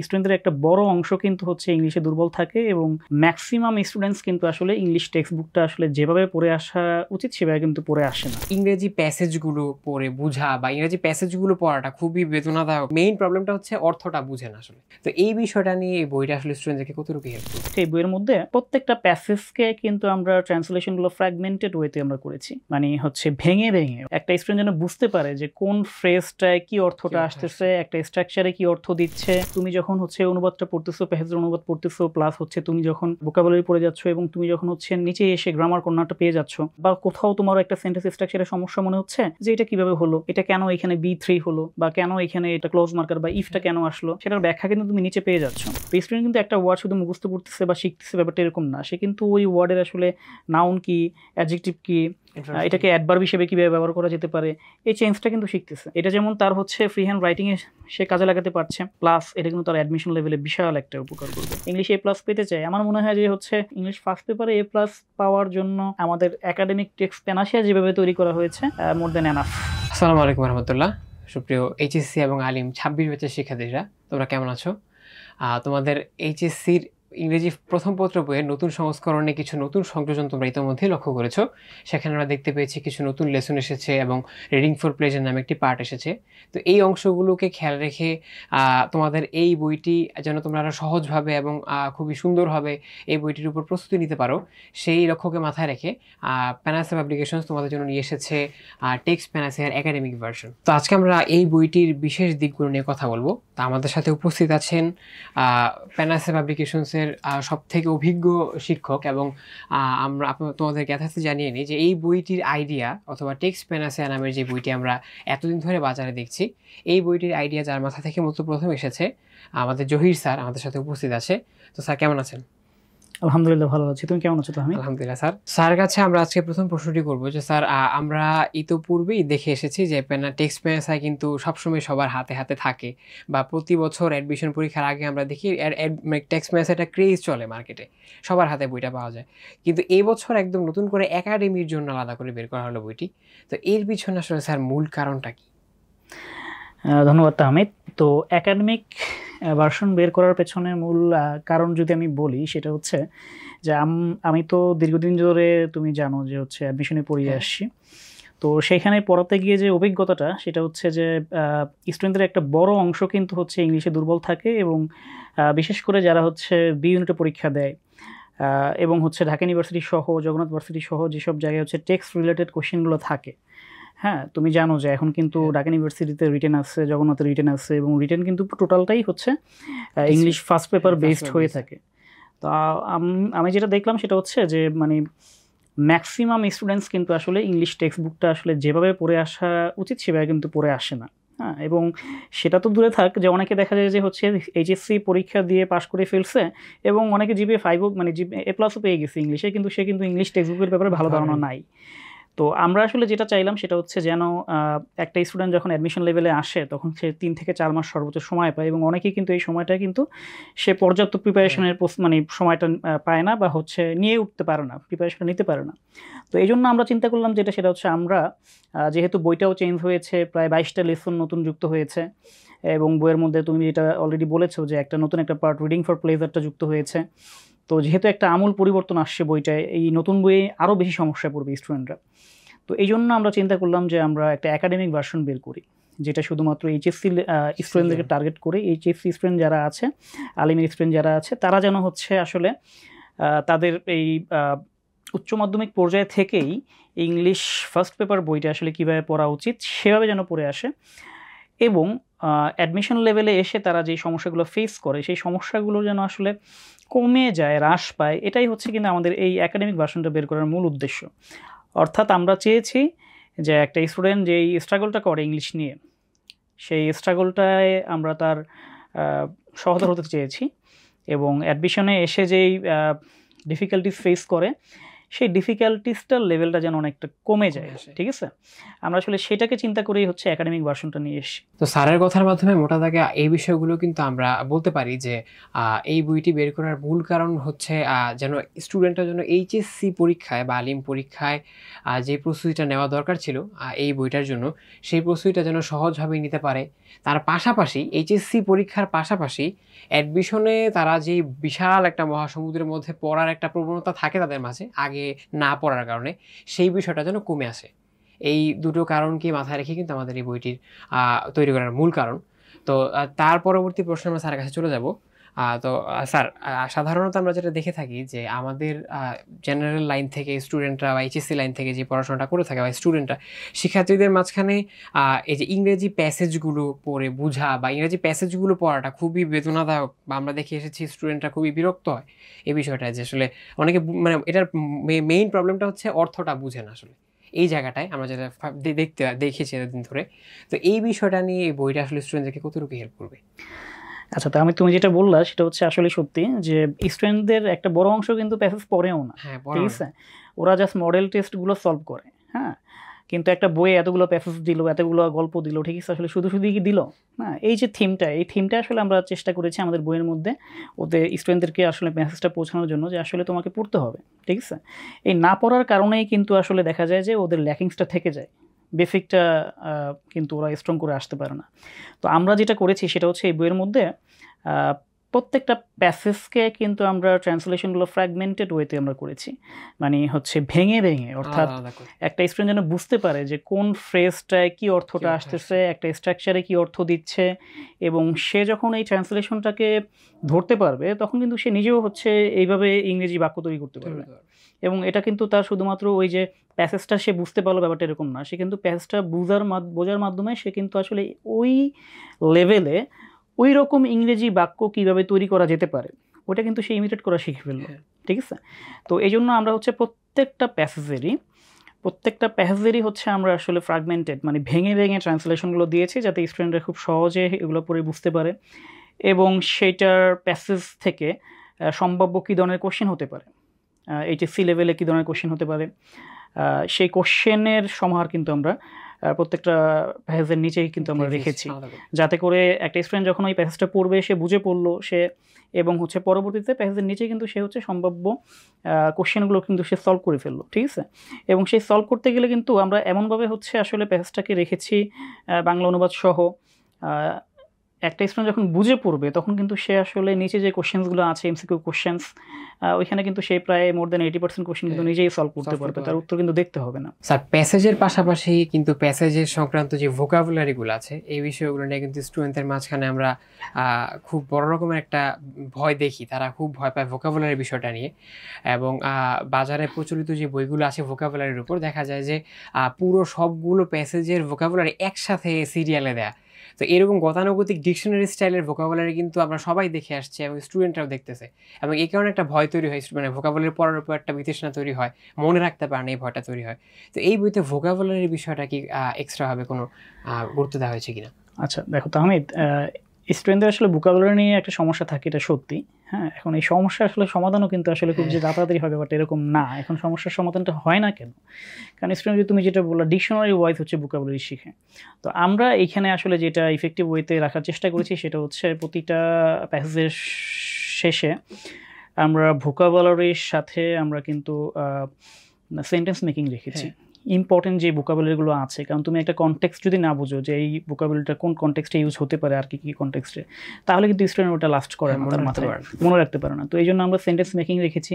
স্টুডেন্টদের একটা বড় অংশ কিন্তু হচ্ছে ইংলিশে দুর্বল থাকে এবং ম্যাক্সিমাম স্টুডেন্টস কিন্তু আসলে ইংলিশ টেক্সট বুকটা আসলে যেভাবে পড়ে আসা উচিত সেভাবে কিন্তু পড়ে আসে না। ইংরেজি প্যাসেজগুলো পড়ে বোঝা বা ইংরেজি প্যাসেজগুলো পড়াটা খুবই বেদনাদায়ক। মেইন প্রবলেমটা হচ্ছে অর্থটা বুঝে না আসলে। তো এই বিষয়টা নিয়ে এই বইটা আসলে স্টুডেন্টদেরকে কতটুকু হেল্প করবে? এই বইয়ের মধ্যে প্রত্যেকটা প্যাসেজকে কিন্তু আমরা ট্রান্সলেশনগুলো ফ্র্যাগমেন্টেড ওয়েতে আমরা করেছি, মানে হচ্ছে ভেঙে ভেঙে একটা স্টুডেন্ট যেন বুঝতে পারে যে কোন ফ্রেজটায় কি অর্থটা আসতেছে, একটা স্ট্রাকচারে কি অর্থ দিচ্ছে। তুমি যখন হচ্ছে অনুবাদটা পড়তেছো, প্যাসেজের অনুবাদ পড়তেছো, প্লাস হচ্ছে তুমি যখন ভোকাবুলারি পড়ে যাচ্ছ এবং তুমি যখন হচ্ছে নিচে এসে গ্রামার কর্নারটা পেয়ে যাচ্ছ, বা কোথাও তোমার একটা সেন্টেন্স স্ট্রাকচারের সমস্যা মনে হচ্ছে যে এটা কিভাবে হলো, এটা কেন এখানে B3 হলো, বা কেন এখানে এটা ক্লোজ মার্কার বা ইফটা কেন আসলো, সেটার ব্যাখ্যা কিন্তু তুমি নিচে পেয়ে যাচ্ছ। স্টুডেন্ট কিন্তু একটা ওয়ার্ড শুধু মুখস্থ করতেছে বা শিখতেছে, ব্যাপারটা এরকম না। সে কিন্তু ওই ওয়ার্ডের আসলে নাউন কি, অ্যাডজেক্টিভ কি, এটাকে অ্যাডভার্ব হিসেবে কিভাবে ব্যবহার করা যেতে পারে, এই চেঞ্জটা কিন্তু শিখতেছে। এটা যেমন তার হচ্ছে ফ্রি হ্যান্ড রাইটিংয়ে সে কাজে লাগাতে পারছে, প্লাস এটা কিন্তু তার অ্যাডমিশন লেভেলে বিশাল একটা উপকার করবে। ইংলিশে A+ পেতে চাই, আমার মনে হয় যে হচ্ছে ইংলিশ ফার্স্ট পেপারে A+ পাওয়ার জন্য আমাদের একাডেমিক টেক্সট প্যানাসিয়া যেভাবে তৈরি করা হয়েছে মোর দেন এনাফ। আসসালামু আলাইকুম রহমতুল্লাহ। সুপ্রিয় এইচএসসি এবং আলিম 26 ব্যাচের শিক্ষার্থীরা, তোমরা কেমন আছো? তোমাদের এইচএসসির ইংরেজি প্রথম পত্র বইয়ের নতুন সংস্করণে কিছু নতুন সংযোজন তোমরা ইতিমধ্যে লক্ষ্য করেছো। সেখানে আমরা দেখতে পেয়েছি কিছু নতুন লেসন এসেছে এবং রিডিং ফর প্লেজার নামে একটি পার্ট এসেছে। তো এই অংশগুলোকে খেয়াল রেখে তোমাদের এই বইটি যেন তোমরা আরও সহজভাবে এবং খুবই সুন্দরভাবে এই বইটির উপর প্রস্তুতি নিতে পারো, সেই লক্ষ্যকে মাথায় রেখে প্যানাসিয়া পাবলিকেশনস তোমাদের জন্য নিয়ে এসেছে টেক্সট প্যানাসিয়ার একাডেমিক ভার্সন। তো আজকে আমরা এই বইটির বিশেষ দিকগুলো নিয়ে কথা বলবো। তা আমাদের সাথে উপস্থিত আছেন প্যানাসিয়া পাবলিকেশনসের সব থেকে অভিজ্ঞ শিক্ষক, এবং আমরা তোমাদের যথার্থে জানিয়ে নিই যে এই বইটির আইডিয়া অথবা টেক্সট প্যানাসিয়া নামের যে বইটি আমরা এতদিন ধরে বাজারে দেখছি, এই বইটির আইডিয়া যার মাথা থেকে মূলত প্রথম এসেছে আমাদের জহির স্যার আমাদের সাথে উপস্থিত আছে। তো স্যার কেমন আছেন? আলহামদুলিল্লাহ ভালো আছি, তুমি কেমন আছো? তাহমি আলহামদুলিল্লাহ। স্যার কাছে আমরা আজকে প্রথম প্রশ্নটি করবো যে স্যার, আমরা ইতোপূর্বেই দেখে এসেছি যে টেক্সট প্যানাসিয়া কিন্তু সবসময় সবার হাতে হাতে থাকে, বা প্রতি বছর অ্যাডমিশন পরীক্ষার আগে আমরা দেখি টেক্সট প্যানাসিয়া একটা ক্রেজ চলে মার্কেটে, সবার হাতে বইটা পাওয়া যায়। কিন্তু এই বছর একদম নতুন করে একাডেমির জন্য আলাদা করে বের করা হলো বইটি। তো এর পিছনে আসলে স্যার মূল কারণটা কি? ধন্যবাদ তাহমিদ। তো একাডেমিক ভার্সন বের করার পেছনে মূল কারণ যদি আমি বলি, সেটা হচ্ছে যে আমি তো দীর্ঘদিন ধরে তুমি জানো যে হচ্ছে অ্যাডমিশনে পড়িয়ে আসছি। তো সেইখানে পড়াতে গিয়ে যে অভিজ্ঞতাটা, সেটা হচ্ছে যে স্টুডেন্টদের একটা বড় অংশ কিন্তু হচ্ছে ইংলিশে দুর্বল থাকে এবং বিশেষ করে যারা হচ্ছে বি ইউনিটে পরীক্ষা দেয় এবং হচ্ছে ঢাকা ইউনিভার্সিটি সহ জগন্নাথ ভার্সিটি সহ যেসব জায়গায় হচ্ছে টেক্সট রিলেটেড কোশ্চেনগুলো থাকে। হ্যাঁ, তুমি জানো যে এখন কিন্তু ঢাকা ইউনিভার্সিটিতে রিটেন আছে, জগন্নাথের রিটেন আছে, এবং রিটেন কিন্তু টোটালটাই হচ্ছে ইংলিশ ফার্স্ট পেপার বেসড হয়ে থাকে। তো আমি যেটা দেখলাম সেটা হচ্ছে যে মানে ম্যাক্সিমাম স্টুডেন্টস কিন্তু আসলে ইংলিশ টেক্সট বুকটা আসলে যেভাবে পড়ে আসা উচিত সেভাবে কিন্তু পড়ে আসে না। হ্যাঁ, এবং সেটা তো দূরে থাক যে অনেকে দেখা যায় যে হচ্ছে এইচএসসি পরীক্ষা দিয়ে পাশ করে ফেলছে এবং অনেকে জিপিএ 5 মানে A+ পেয়ে গেছে ইংলিশে, কিন্তু সে কিন্তু ইংলিশ টেক্সট বুকের ব্যাপারে ভালো ধারণা নাই। তো আমরা আসলে যেটা চাইলাম সেটা হচ্ছে যেন একটা স্টুডেন্ট যখন অ্যাডমিশন লেভেলে আসে তখন সে 3 থেকে 4 মাস সর্বোচ্চ সময় পায়, এবং অনেকেই কিন্তু এই সময়টা কিন্তু সে পর্যাপ্ত প্রিপারেশনের মানে সময়টা পায় না, বা হচ্ছে নিয়ে উঠতে পারে না, প্রিপারেশনটা নিতে পারে না। তো এই জন্য আমরা চিন্তা করলাম সেটা হচ্ছে আমরা যেহেতু বইটাও চেঞ্জ হয়েছে, প্রায় 22টা লেসন নতুন যুক্ত হয়েছে, এবং বইয়ের মধ্যে তুমি যেটা অলরেডি বলেছো যে একটা নতুন একটা পার্ট রিডিং ফর প্লেজারটা যুক্ত হয়েছে। তো যেহেতু একটা আমূল পরিবর্তন আসছে বইটায়, এই নতুন বইয়ে আরও বেশি সমস্যায় পড়বে স্টুডেন্টরা। তো এই জন্য আমরা চিন্তা করলাম যে আমরা একটা একাডেমিক ভার্সন বের করি, যেটা শুধুমাত্র এইচএসসি স্টুডেন্টদেরকে টার্গেট করে। এইচএসসি স্টুডেন্ট যারা আছে, আলিমের স্টুডেন্ট যারা আছে, তারা যেন হচ্ছে আসলে তাদের এই উচ্চ মাধ্যমিক পর্যায়ে থেকেই ইংলিশ ফার্স্ট পেপার বইটা আসলে কীভাবে পড়া উচিত সেভাবে যেন পড়ে আসে, এবং অ্যাডমিশন লেভেলে এসে তারা যেই সমস্যাগুলো ফেস করে সেই সমস্যাগুলো যেন আসলে কমে যায়, হ্রাস পায়। এটাই হচ্ছে কিন্তু আমাদের এই একাডেমিক ভার্সনটা বের করার মূল উদ্দেশ্য। অর্থাৎ আমরা চেয়েছি যে একটা স্টুডেন্ট যেই স্ট্রাগলটা করে ইংলিশ নিয়ে, সেই স্ট্রাগলটায় আমরা তার সহোদর হতে চেয়েছি, এবং অ্যাডমিশনে এসে যেই ডিফিকাল্টিস ফেস করে সেই ডিফিকাল্টিসটার লেভেলটা যেন অনেকটা কমে যায়, আসে। ঠিক আছে? আমরা আসলে সেটাকে চিন্তা করেই হচ্ছে একাডেমিক ভার্সনটা নিয়ে এসেছি। তো স্যারের কথার মাধ্যমে মোটা দাগে এই বিষয়গুলো কিন্তু আমরা বলতে পারি যে এই বইটি বের করার মূল কারণ হচ্ছে যেন স্টুডেন্টরা যেন এইচএসসি পরীক্ষায় বা আলিম পরীক্ষায় যে প্রস্তুতিটা নেওয়া দরকার ছিল এই বইটার জন্য, সেই প্রস্তুতিটা যেন সহজভাবে নিতে পারে। তার পাশাপাশি এইচএসসি পরীক্ষার পাশাপাশি অ্যাডমিশনে তারা যে বিশাল একটা মহাসমুদ্রের মধ্যে পড়ার একটা প্রবণতা থাকে তাদের মাঝে আগে না পড়ার কারণে, সেই বিষয়টা যেন কমে আসে। এই দুটো কারণকে মাথায় রেখে কিন্তু আমাদের এই বইটির তৈরি করার মূল কারণ। তো তার পরবর্তী প্রশ্ন আমরা স্যারের কাছে চলে যাব। তো স্যার, সাধারণত আমরা যেটা দেখে থাকি যে আমাদের জেনারেল লাইন থেকে স্টুডেন্টরা বা এইচএসসি লাইন থেকে যে পড়াশোনাটা করে থাকে বা স্টুডেন্টরা, শিক্ষার্থীদের মাঝখানে এই যে ইংরেজি প্যাসেজগুলো পড়ে বোঝা বা ইংরেজি প্যাসেজগুলো পড়াটা খুবই বেদনাদায়ক, বা আমরা দেখে এসেছি স্টুডেন্টরা খুবই বিরক্ত হয় এই বিষয়টা, যে আসলে অনেকে মানে এটার মেইন প্রবলেমটা হচ্ছে অর্থটা বুঝে না আসলে এই জায়গাটায়, আমরা যেটা দেখেছি এতদিন ধরে। তো এই বিষয়টা নিয়ে এই বইটা আসলে স্টুডেন্টদেরকে কতটুকু হেল্প করবে? আচ্ছা, তো তুমি যেটা বললা সেটা হচ্ছে আসলে সত্যি যে স্টুডেন্টদের একটা বড় অংশ কিন্তু প্যাসেজ পড়েও না, হ্যাঁ, ঠিক আছে? ওরা জাস্ট মডেল টেস্টগুলো সলভ করে, হ্যাঁ। কিন্তু একটা বইয়ে এতগুলো প্যাসেজ দিল, এতগুলো গল্প দিল, ঠিক আছে? আসলে শুধু শুধুই কি দিল? হ্যাঁ, এই যে এই থিমটা আসলে আমরা চেষ্টা করেছি আমাদের বইয়ের মধ্যে ওদের স্টুডেন্টদেরকে আসলে মেসেজটা পৌঁছানোর জন্য যে আসলে তোমাকে পড়তে হবে, ঠিক আছে? এই না পড়ার কারণেই কিন্তু আসলে দেখা যায় যে ওদের ল্যাকিংসটা থেকে যায়, বেসিকটা কিন্তু ওরা স্ট্রং করে আসতে পারে না। তো আমরা যেটা করেছি সেটা হচ্ছে এই বইয়ের মধ্যে প্রত্যেকটা প্যাসেজকে কিন্তু আমরা ট্রান্সলেশনগুলো ফ্র্যাগমেন্টেড ওয়েতে আমরা করেছি, মানে হচ্ছে ভেঙে ভেঙে, অর্থাৎ একটা স্টুডেন্ট যেন বুঝতে পারে যে কোন ফ্রেজটায় কী অর্থটা আসতেছে, একটা স্ট্রাকচারে কী অর্থ দিচ্ছে, এবং সে যখন এই ট্রান্সলেশনটাকে ধরতে পারবে তখন কিন্তু সে নিজেও হচ্ছে এইভাবে ইংরেজি বাক্য তৈরি করতে পারবে। এবং এটা কিন্তু তার শুধুমাত্র ওই যে প্যাসেজটা সে বুঝতে পারলো ব্যাপারটা এরকম না, সে কিন্তু প্যাসেজটা বোঝার মাধ্যমে সে কিন্তু আসলে ওই লেভেলে ওই রকম ইংরেজি বাক্য কীভাবে তৈরি করা যেতে পারে ওটা কিন্তু সে ইমিটেট করা শিখে ফেললো, ঠিক আছে? তো এই জন্য আমরা হচ্ছে প্রত্যেকটা প্যাসেজেরই হচ্ছে আমরা আসলে ফ্র্যাগমেন্টেড, মানে ভেঙে ভেঙে ট্রান্সলেশনগুলো দিয়েছি যাতে স্টুডেন্টরা খুব সহজে এগুলো পড়ে বুঝতে পারে, এবং সেটার প্যাসেজ থেকে সম্ভাব্য কী ধরনের কোশ্চেন হতে পারে, এইচএসসি লেভেলে কী ধরনের কোশ্চেন হতে পারে, সেই কোশ্চেনের সমাহার কিন্তু আমরা প্রত্যেকটা প্যাসেজের নিচেই কিন্তু আমরা রেখেছি, যাতে করে একটা স্টুডেন্ট যখন ওই প্যাসেজটা পড়বে সে বুঝে পড়লো সে, এবং হচ্ছে পরবর্তীতে প্যাসেজের নিচে কিন্তু সে হচ্ছে সম্ভাব্য কোশ্চেনগুলো কিন্তু সে সলভ করে ফেললো, ঠিক আছে? এবং সেই সলভ করতে গেলে কিন্তু আমরা এমনভাবে হচ্ছে আসলে প্যাসেজটাকে রেখেছি বাংলা অনুবাদ সহ, একটা স্টুডেন্ট যখন বুঝে পড়বে তখন কিন্তু সে আসলে নিচে যে কোশ্চেন্সগুলো আছে এমসিকিউ কোশ্চেন্স, ওইখানে কিন্তু সে প্রায় মোর দ্যান 80% কোশ্চেন কিন্তু নিজেই সলভ করতে পারবে, তার উত্তর কিন্তু দেখতে হবে না। স্যার, প্যাসেজের পাশাপাশি কিন্তু প্যাসেজের সংক্রান্ত যে ভোকাবুলারিগুলো আছে এই বিষয়গুলো নিয়ে কিন্তু স্টুডেন্টদের মাঝখানে আমরা খুব বড় রকমের একটা ভয় দেখি, তারা খুব ভয় পায় ভোকাবুলারি বিষয়টা নিয়ে। এবং বাজারে প্রচলিত যে বইগুলো আছে ভোকাবুলারির উপর, দেখা যায় যে পুরো সবগুলো প্যাসেজের ভোকাবুলারি একসাথে সিরিয়ালে দেয়া। তো এরকম গতানুগতিক ডিকশনারি স্টাইলের ভোকাবুলারি কিন্তু আমরা সবাই দেখে আসছি এবং স্টুডেন্টরাও দেখতেছে, এবং এই কারণে একটা ভয় তৈরি হয়, মানে ভোকাবুলারি পড়ার উপর একটা বিতৃষ্ণা তৈরি হয়, মনে রাখতে পারে না, এই ভয়টা তৈরি হয়। তো এই বইতে ভোকাবুলারির বিষয়টা কি এক্সট্রাভাবে কোনো গুরুত্ব দেওয়া হয়েছে কিনা? আচ্ছা দেখো তাহমিদ, স্টুডেন্টদের আসলে ভোকাবুলারি নিয়ে একটা সমস্যা থাকে, এটা সত্যি। হ্যাঁ, এখন এই সমস্যা আসলে সমাধানও কিন্তু আসলে খুব যে তাড়াতাড়ি হবে বাট এরকম না, এখন সমস্যার সমাধানটা হয় না কেন? কারণ স্টুডেন্ট তুমি যেটা বললা ডিকশনারি ওয়াইজ হচ্ছে ভোকাবুলারি শিখে। তো আমরা এইখানে আসলে যেটা ইফেক্টিভ ওয়েতে রাখার চেষ্টা করেছি সেটা হচ্ছে প্রতিটা প্যাসেজের শেষে আমরা ভোকাবুলারির সাথে আমরা কিন্তু সেন্টেন্স মেকিং রেখেছি, ইম্পর্টেন্ট যে ভোকাবুলারিগুলো আছে। কারণ তুমি একটা কনটেক্সট যদি না বুঝো যে এই ভোকাবুলারিটা কোন কনটেক্সটে ইউজ হতে পারে আর কি কী কনটেক্সটে, তাহলে কিন্তু স্টুডেন্ট ওটা লাস্ট করে না, তার মাথায় মনে রাখতে পারে না। তো এই জন্য আমরা সেন্টেন্স মেকিং রেখেছি,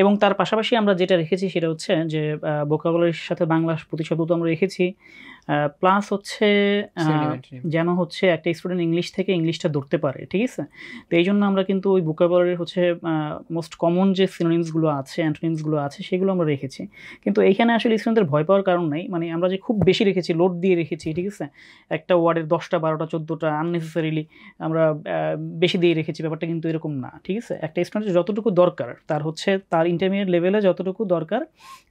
এবং তার পাশাপাশি আমরা যেটা রেখেছি সেটা হচ্ছে যে ভোকাবুলারির সাথে বাংলা প্রতিশব্দ তো আমরা রেখেছি, প্লাস হচ্ছে যেন হচ্ছে একটা স্টুডেন্ট ইংলিশ থেকে ইংলিশটা ধরতে পারে, ঠিক আছে? তো এই জন্য আমরা কিন্তু ওই ভোকাবুলারির হচ্ছে মোস্ট কমন যে সিনোনিমসগুলো আছে, অ্যান্টোনিমসগুলো আছে সেগুলো আমরা রেখেছি। কিন্তু এইখানে আসলে স্টুডেন্টদের ভয় পাওয়ার কারণ নেই, মানে আমরা যে খুব বেশি রেখেছি, লোড দিয়ে রেখেছি, ঠিক আছে? একটা ওয়ার্ডের 10টা 12টা 14টা আননেসেসারিলি আমরা বেশি দিয়ে রেখেছি, ব্যাপারটা কিন্তু এরকম না, ঠিক আছে? একটা স্টুডেন্টের যতটুকু দরকার তার হচ্ছে তার ইন্টারমিডিয়েট লেভেলে যতটুকু দরকার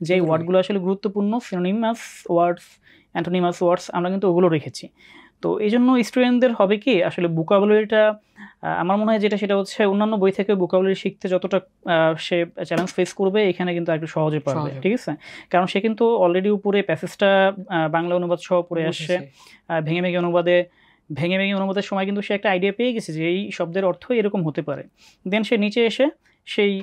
যে ওয়ার্ডগুলো আসলে গুরুত্বপূর্ণ সিনোনিমাস ওয়ার্ডস, অ্যান্টোনিমাস ওয়ার্ডস, আমরা কিন্তু ওগুলো রেখেছি। তো এই জন্য স্টুডেন্টদের হবে কি আসলে ভোকাবুলারিটা আমার মনে হয় যেটা সেটা হচ্ছে অন্যান্য বই থেকে ভোকাবুলারি শিখতে যতটা সে চ্যালেঞ্জ ফেস করবে এখানে কিন্তু একটু সহজে পারবে, ঠিক আছে? কারণ সে কিন্তু অলরেডি উপরে প্যাসেজটা বাংলা অনুবাদ সহ পড়ে আসছে, ভেঙে ভেঙে অনুবাদের সময় কিন্তু সে একটা আইডিয়া পেয়ে গেছে যে এই শব্দের অর্থ এরকম হতে পারে। দেন সে নিচে এসে সেই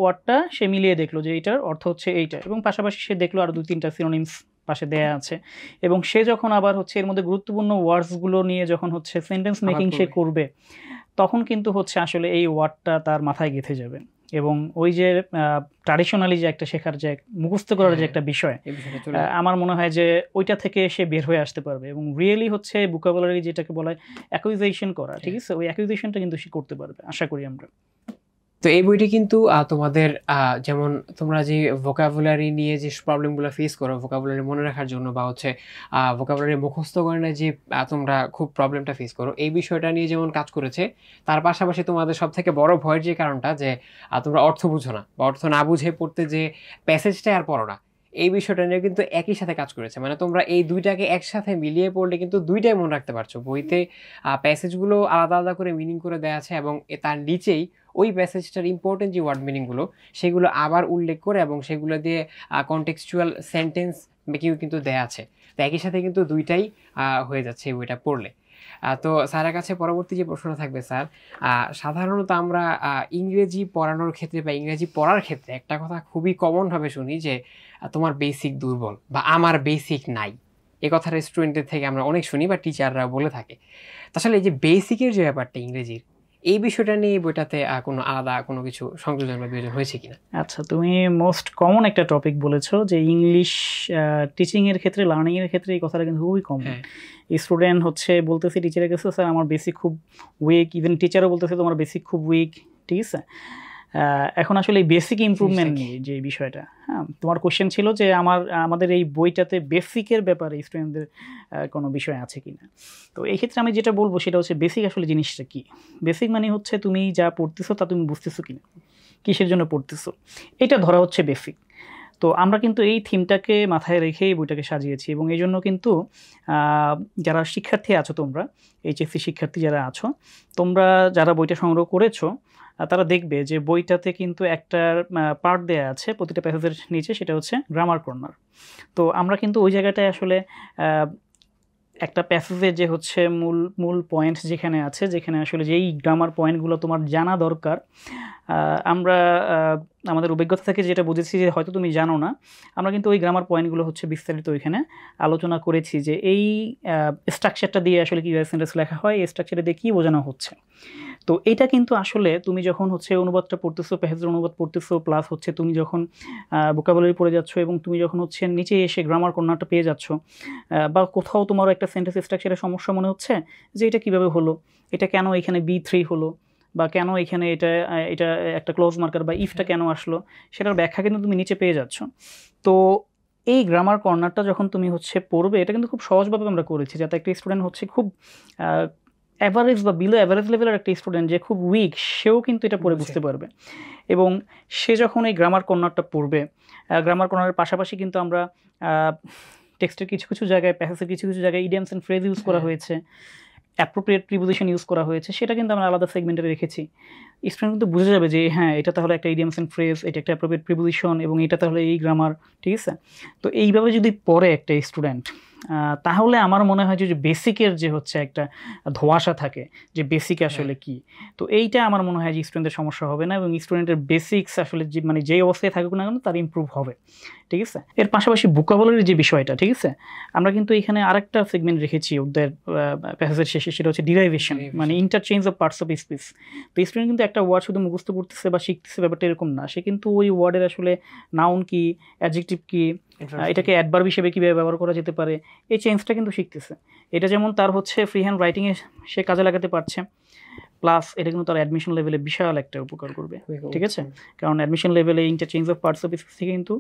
ওয়ার্ডটা সে মিলিয়ে দেখলো যে এইটার অর্থ হচ্ছে এইটা, এবং পাশাপাশি সে দেখলো আরও 2-3টা সিনোনিমস পাশে দেয়া আছে, এবং সে যখন আবার হচ্ছে এর মধ্যে গুরুত্বপূর্ণ ওয়ার্ডসগুলো নিয়ে যখন হচ্ছে সেন্টেন্স মেকিং সে করবে, তখন কিন্তু হচ্ছে আসলে এই ওয়ার্ডটা তার মাথায় গেঁথে যাবে। এবং ওই যে ট্র্যাডিশনালি যে একটা শেখার যে মুখস্থ করার যে একটা বিষয়, আমার মনে হয় যে ওইটা থেকে সে বের হয়ে আসতে পারবে, এবং রিয়েলি হচ্ছে ভোকাবুলারি যেটাকে বলা হয় অ্যাকুইজিশন করা, ঠিক আছে? ওই অ্যাকুইজিশনটা কিন্তু সে করতে পারবে আশা করি আমরা। তো এই বইটি কিন্তু তোমাদের যেমন তোমরা যে ভোকাবুলারি নিয়ে যে প্রবলেমগুলো ফেস করো ভোকাবুলারি মনে রাখার জন্য, বা হচ্ছে ভোকাবুলারি মুখস্থ করে না যে তোমরা খুব প্রবলেমটা ফেস করো, এই বিষয়টা নিয়ে যেমন কাজ করেছে, তার পাশাপাশি তোমাদের সব থেকে বড় ভয়ের যে কারণটা যে তোমরা অর্থ বুঝো না, বা অর্থ না বুঝে পড়তে যে প্যাসেজটা আর পড়ো না, এই বিষয়টা নিয়ে কিন্তু একই সাথে কাজ করেছে। মানে তোমরা এই দুইটাকে একসাথে মিলিয়ে পড়লে কিন্তু দুইটাই মনে রাখতে পারছো। বইতে প্যাসেজগুলো আলাদা আলাদা করে মিনিং করে দেওয়া আছে, এবং তার নিচেই ওই প্যাসেজটার ইম্পর্টেন্ট যে ওয়ার্ড মিনিংগুলো সেগুলো আবার উল্লেখ করে এবং সেগুলো দিয়ে কনটেক্সচুয়াল সেন্টেন্স মেকিং কিন্তু দেয়া আছে। তো একই সাথে কিন্তু দুইটাই হয়ে যাচ্ছে এই বইটা পড়লে। তো স্যারের কাছে পরবর্তী যে প্রশ্নটা থাকবে, স্যার সাধারণত আমরা ইংরেজি পড়ানোর ক্ষেত্রে বা ইংরেজি পড়ার ক্ষেত্রে একটা কথা খুবই কমনভাবে শুনি যে তোমার বেসিক দুর্বল বা আমার বেসিক নাই। এ কথাটা স্টুডেন্টদের থেকে আমরা অনেক শুনি বা টিচাররা বলে থাকে। আসলে এই যে বেসিকের যে ব্যাপারটা ইংরেজির, এই বিষয়টা নিয়ে বইটাতে কোনো আলাদা কোনো কিছু সংযোজন বা বিয়োজন হয়েছে কিনা? আচ্ছা, তুমি মোস্ট কমন একটা টপিক বলেছো যে ইংলিশ টিচিং এর ক্ষেত্রে, লার্নিং এর ক্ষেত্রে এই কথাটা কিন্তু খুবই কমন। স্টুডেন্ট হচ্ছে বলতেছে টিচারের কাছে, স্যার আমার বেসিক খুব উইক, ইভেন টিচারও বলতেছে তোমার বেসিক খুব উইক, ঠিক আছে? এখন আসলে এই বেসিক ইমপ্রুভমেন্ট নিয়ে যে বিষয়টা, হ্যাঁ, তোমার কোশ্চেন ছিল যে আমাদের এই বইটাতে বেসিকের ব্যাপারে স্টুডেন্টদের কোনো বিষয় আছে কিনা। তো এই ক্ষেত্রে আমি যেটা বলবো সেটা হচ্ছে বেসিক আসলে জিনিসটা কি। বেসিক মানে হচ্ছে তুমি যা পড়তেছো তা তুমি বুঝতেছো কিনা, কিসের জন্য পড়তেছো, এটা ধরা হচ্ছে বেসিক। তো আমরা কিন্তু এই থিমটাকে মাথায় রেখেই বইটাকে সাজিয়েছি, এবং এই জন্য কিন্তু যারা শিক্ষার্থী আছো, তোমরা এইচএসসি শিক্ষার্থী যারা আছো, তোমরা যারা বইটা সংগ্রহ করেছো, তারা দেখবে যে বইটাতে কিন্তু একটা পার্ট দেয়া আছে প্রতিটা প্যাসেজের নিচে, সেটা হচ্ছে গ্রামার কর্নার। তো আমরা কিন্তু ওই জায়গাটায় আসলে একটা প্যাসেজের যে হচ্ছে মূল পয়েন্ট যেখানে আছে, যেখানে আসলে যেই গ্রামার পয়েন্টগুলো তোমার জানা দরকার, আমরা আমাদের অভিজ্ঞতা থেকে যেটা বুঝেছি যে হয়তো তুমি জানো না, আমরা কিন্তু ওই গ্রামার পয়েন্টগুলো হচ্ছে বিস্তারিত ওইখানে আলোচনা করেছি যে এই স্ট্রাকচারটা দিয়ে আসলে কীভাবে সেন্টেন্স লেখা হয়, এই স্ট্রাকচারটা দিয়ে কী বোঝানো হচ্ছে। তো এটা কিন্তু আসলে তুমি যখন হচ্ছে অনুবাদটা পড়তেছো, প্যাসেজের অনুবাদ পড়তেছো, প্লাস হচ্ছে তুমি যখন ভোকাবুলারি পড়ে যাচ্ছ, এবং তুমি যখন হচ্ছে নিচে এসে গ্রামার কর্নারটা পেয়ে যাচ্ছ, বা কোথাও তোমার একটা সেন্টেন্স স্ট্রাকচারের সমস্যা মনে হচ্ছে যে এটা কীভাবে হলো, এটা কেন এখানে B3 হলো, বা কেন এখানে এটা একটা ক্লোজ মার্কার বা ইফটা কেন আসলো, সেটার ব্যাখ্যা কিন্তু তুমি নিচে পেয়ে যাচ্ছ। তো এই গ্রামার কর্নারটা যখন তুমি হচ্ছে পড়বে, এটা কিন্তু খুব সহজভাবে আমরা করেছি, যাতে একটা স্টুডেন্ট হচ্ছে খুব অ্যাভারেজ বা বিলো অ্যাভারেজ লেভেলের একটা স্টুডেন্ট যে খুব উইক, সেও কিন্তু এটা পড়ে বুঝতে পারবে। এবং সে যখন এই গ্রামার কর্নারটা পড়বে, গ্রামার কর্নারের পাশাপাশি কিন্তু আমরা টেক্সটের কিছু কিছু জায়গায়, প্যাসেজের কিছু কিছু জায়গায় ইডিয়ামস অ্যান্ড ফ্রেজ ইউজ করা হয়েছে, অ্যাপ্রোপ্রিয়েট প্রিপোজিশন ইউজ করা হয়েছে, সেটা কিন্তু আমরা আলাদা সেগমেন্টে রেখেছি। স্টুডেন্ট কিন্তু বুঝে যাবে যে হ্যাঁ, এটা তাহলে একটা ইডিয়ামস অ্যান্ড ফ্রেজ, এটা একটা অ্যাপ্রোপ্রিয়েট প্রিপোজিশন, এবং এটা তাহলে এই গ্রামার, ঠিক আছে? তো এইভাবে যদি পড়ে একটা স্টুডেন্ট, তাহলে আমার মনে হয় যে বেসিকের যে হচ্ছে একটা ধোঁয়াশা থাকে যে বেসিক আসলে কি, তো এইটা আমার মনে হয় যে স্টুডেন্টের সমস্যা হবে না, এবং স্টুডেন্টের বেসিক্স আসলে যে মানে যেই অবস্থায় থাকুক না কেন তার ইমপ্রুভ হবে, ঠিক আছে? এর পাশাপাশি ভোকাবুলারির যে বিষয়টা, ঠিক আছে, আমরা কিন্তু এখানে আরেকটা সেগমেন্ট রেখেছি ওদের প্যাসেজের শেষে, সেটা হচ্ছে ডিরাইভেশন, মানে interchange of parts of speech. তো স্টুডেন্ট কিন্তু একটা ওয়ার্ড শুধু মুখস্থ করতেছে বা শিখতেছে, ব্যাপারটা এরকম না, সে কিন্তু ওই ওয়ার্ডের আসলে নাউন কি, অ্যাডজেক্টিভ কি, এটাকে অ্যাডভার্ব হিসেবে কীভাবে ব্যবহার করা যেতে পারে, এই চেঞ্জটা কিন্তু শিখতেছে। এটা যেমন তার হচ্ছে ফ্রি হ্যান্ড রাইটিংয়ে সে কাজে লাগাতে পারছে, প্লাস এটা কিন্তু তার অ্যাডমিশন লেভেলে বিশাল একটা উপকার করবে, ঠিক আছে? হুম। কারণ অ্যাডমিশন লেভেলে interchange of parts of speech থেকে কিন্তু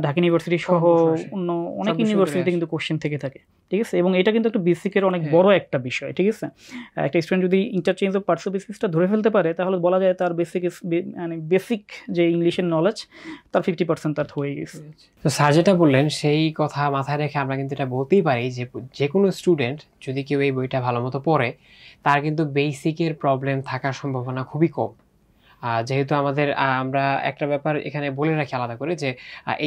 ঢাকা ইউনিভার্সিটি সহ বছর আসে। অন্য অনেক সব বিষয় ইউনিভার্সিটিতে চলে কিন্তু কোশ্চেন থেকে থাকে, ঠিক আছে? এবং এটা কিন্তু একটা বেসিকের অনেক হ্যাঁ। বড় একটা বিষয়, ঠিক আছে? একটা স্টুডেন্ট যদি ইন্টারচেঞ্জ অফ পার্টস অফ স্পিচটা ধরে ফেলতে পারে তাহলে বলা যায় তার মানে বেসিক যে ইংলিশের নলেজ তার 50% তার হয়ে গেছে। তো স্যার যেটা বললেন সেই কথা মাথায় রেখে আমরা কিন্তু এটা বলতেই পারি যে যে কোনো স্টুডেন্ট যদি কেউ এই বইটা ভালো মতো পড়ে তার কিন্তু বেসিকের প্রবলেম থাকার সম্ভাবনা খুবই কম। যেহেতু আমাদের আমরা একটা ব্যাপার এখানে বলে রাখি আলাদা করে যে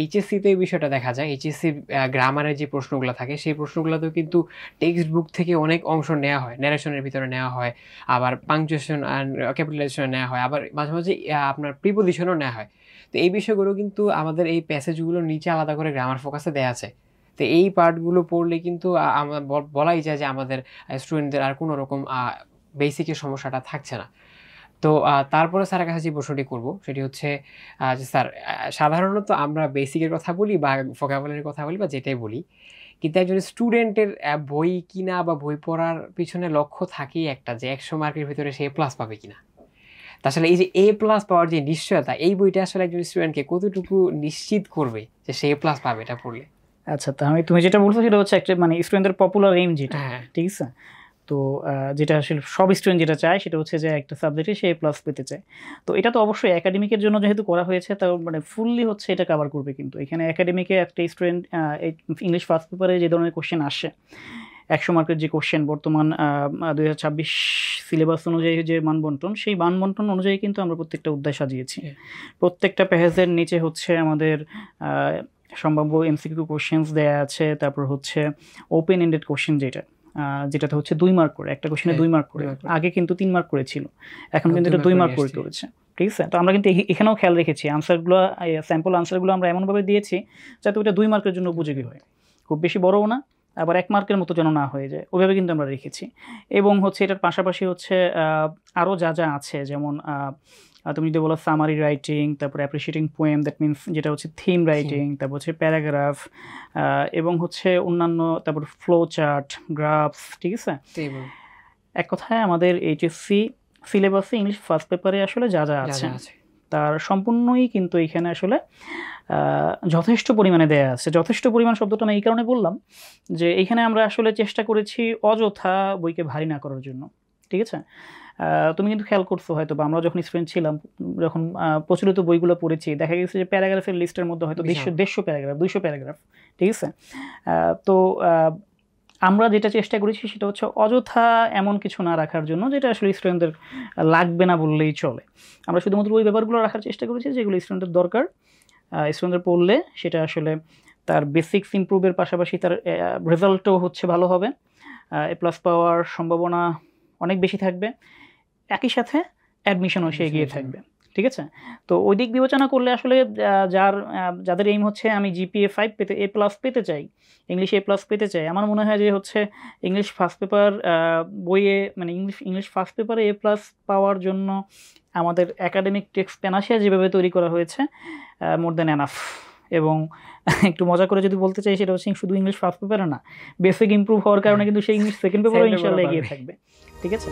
এইচএসসিতে এই বিষয়টা দেখা যায়, এইচএসসি গ্রামারের যে প্রশ্নগুলো থাকে সেই প্রশ্নগুলোতেও কিন্তু টেক্সট বুক থেকে অনেক অংশ নেওয়া হয়, ন্যারেশনের ভিতরে নেওয়া হয়, আবার পাংচুয়েশন অ্যান্ড ক্যাপিটালাইজেশন নেওয়া হয়, আবার মাঝে মাঝে আপনার প্রিপোজিশনও নেওয়া হয়। তো এই বিষয়গুলো কিন্তু আমাদের এই প্যাসেজগুলোর নিচে আলাদা করে গ্রামার ফোকাসে দেওয়া আছে। তো এই পার্টগুলো পড়লে কিন্তু আমরা বলাই যায় যে আমাদের স্টুডেন্টদের আর কোনো রকম বেসিকের সমস্যাটা থাকছে না। তো তারপরে স্যারের কাছে যে প্রশ্নটি করব সেটি হচ্ছে যে স্যার সাধারণত আমরা বেসিকের কথা বলি বা ভোকাবুলারির কথা বলি বা যেটাই বলি, কিন্তু একজন স্টুডেন্টের বই কিনা বা বই পড়ার পিছনে লক্ষ্য থাকেই একটা যে 100 মার্কের ভিতরে সে প্লাস পাবে কিনা। তা আসলে এই যে এ প্লাস পাওয়ার যে নিশ্চয়তা, এই বইটা আসলে একজন স্টুডেন্টকে কতটুকু নিশ্চিত করবে যে সে এ প্লাস পাবে এটা পড়লে? আচ্ছা, তা তুমি যেটা বলছো সেটা হচ্ছে একটা মানে স্টুডেন্টদের পপুলার এইম যেটা, হ্যাঁ। ঠিক আছে? তো যেটা আসলে সব স্টুডেন্ট যেটা চায় সেটা হচ্ছে যে একটা সাবজেক্টে সে প্লাস পেতে চায়। তো এটা তো অবশ্যই একাডেমিকের জন্য যেহেতু করা হয়েছে তাও মানে ফুললি হচ্ছে এটা কভার করবে। কিন্তু এখানে একাডেমিকে একটা স্টুডেন্ট ইংলিশ ফার্স্ট পেপারে যে ধরনের কোশ্চেন আসে, 100 মার্কের যে কোশ্চেন বর্তমান 2026 সিলেবাস অনুযায়ী যে মানবন্টন, সেই মানবন্টন অনুযায়ী কিন্তু আমরা প্রত্যেকটা অধ্যায় সাজিয়েছি। প্রত্যেকটা পেজের নিচে হচ্ছে আমাদের সম্ভাব্য এমসিকিউ কোশ্চেন্স দেয়া আছে, তারপর হচ্ছে ওপেন এন্ডেড কোশ্চেন যেটাতে হচ্ছে 2 মার্ক করে, একটা কোশ্চেনে 2 মার্ক করে। আগে কিন্তু 3 মার্ক করে ছিল, এখন কিন্তু এটা 2 মার্ক করে করেছে, ঠিক আছে? তো আমরা কিন্তু এখানেও খেয়াল রেখেছি আনসারগুলো, স্যাম্পল আনসারগুলো আমরা এমনভাবে দিয়েছি যাতে ওটা 2 মার্কের জন্য উপযোগী হয়, খুব বেশি বড়ও না আবার 1 মার্কের মতো যেন না হয়ে যায়, ওইভাবে কিন্তু আমরা রেখেছি। এবং হচ্ছে এটার পাশাপাশি হচ্ছে আরও যা যা আছে, যেমন তুমি যদি বলো সামারি রাইটিং, তারপর অ্যাপ্রিশিয়েটিং পোয়েম, দ্যাট মিনস যেটা হচ্ছে থিম রাইটিং, তারপর হচ্ছে প্যারাগ্রাফ, এবং হচ্ছে অন্যান্য, তারপর ফ্লো চার্ট, গ্রাফস, ঠিক আছে? এক কথায় আমাদের এইচএসসি সিলেবাসে ইংলিশ ফার্স্ট পেপারে আসলে যা যা আছে তার সম্পূর্ণই কিন্তু এখানে আসলে যথেষ্ট পরিমাণে দেয়া আছে। যথেষ্ট পরিমাণ শব্দটা আমি এই কারণে বললাম যে এইখানে আমরা আসলে চেষ্টা করেছি অযথা বইকে ভারী না করার জন্য, ঠিক আছে? তুমি কিন্তু খেয়াল করছো হয়তো বা আমরা যখন স্টুডেন্ট ছিলাম, যখন প্রচলিত বইগুলো পড়েছি, দেখা গেছে যে প্যারাগ্রাফের লিস্টের মধ্যে হয়তো 150 প্যারাগ্রাফ, 200 প্যারাগ্রাফ, ঠিক আছে? তো আমরা যেটা চেষ্টা করেছি সেটা হচ্ছে অযথা এমন কিছু না রাখার জন্য যেটা আসলে স্টুডেন্টদের লাগবে না বললেই চলে। আমরা শুধুমাত্র ওই ব্যাপারগুলো রাখার চেষ্টা করেছি যেগুলো স্টুডেন্টের দরকার, স্টুডেন্টদের পড়লে সেটা আসলে তার বেসিক্স ইমপ্রুভের পাশাপাশি তার রেজাল্টও হচ্ছে ভালো হবে, এ প্লাস পাওয়ার সম্ভাবনা অনেক বেশি থাকবে, একই সাথে অ্যাডমিশনও সে এগিয়ে থাকবে, ঠিক আছে? তো ওই দিক বিবেচনা করলে আসলে যাদের এইম হচ্ছে আমি জিপিএ 5 পেতে, এ প্লাস পেতে চাই, ইংলিশে এ প্লাস পেতে চাই, আমার মনে হয় যে হচ্ছে ইংলিশ ফার্স্ট পেপার বইয়ে মানে ইংলিশ ফার্স্ট পেপারে এ প্লাস পাওয়ার জন্য আমাদের একাডেমিক টেক্সট প্যানাসিয়া যেভাবে তৈরি করা হয়েছে মোর দ্যান এনাফ। এবং একটু মজা করে যদি বলতে চাই সেটা হচ্ছে শুধু ইংলিশ ফার্স্ট পেপারে না, বেসিক ইমপ্রুভ হওয়ার কারণে কিন্তু সেই ইংলিশ সেকেন্ড পেপারও ইনশাআল্লাহ এগিয়ে থাকবে, ঠিক আছে?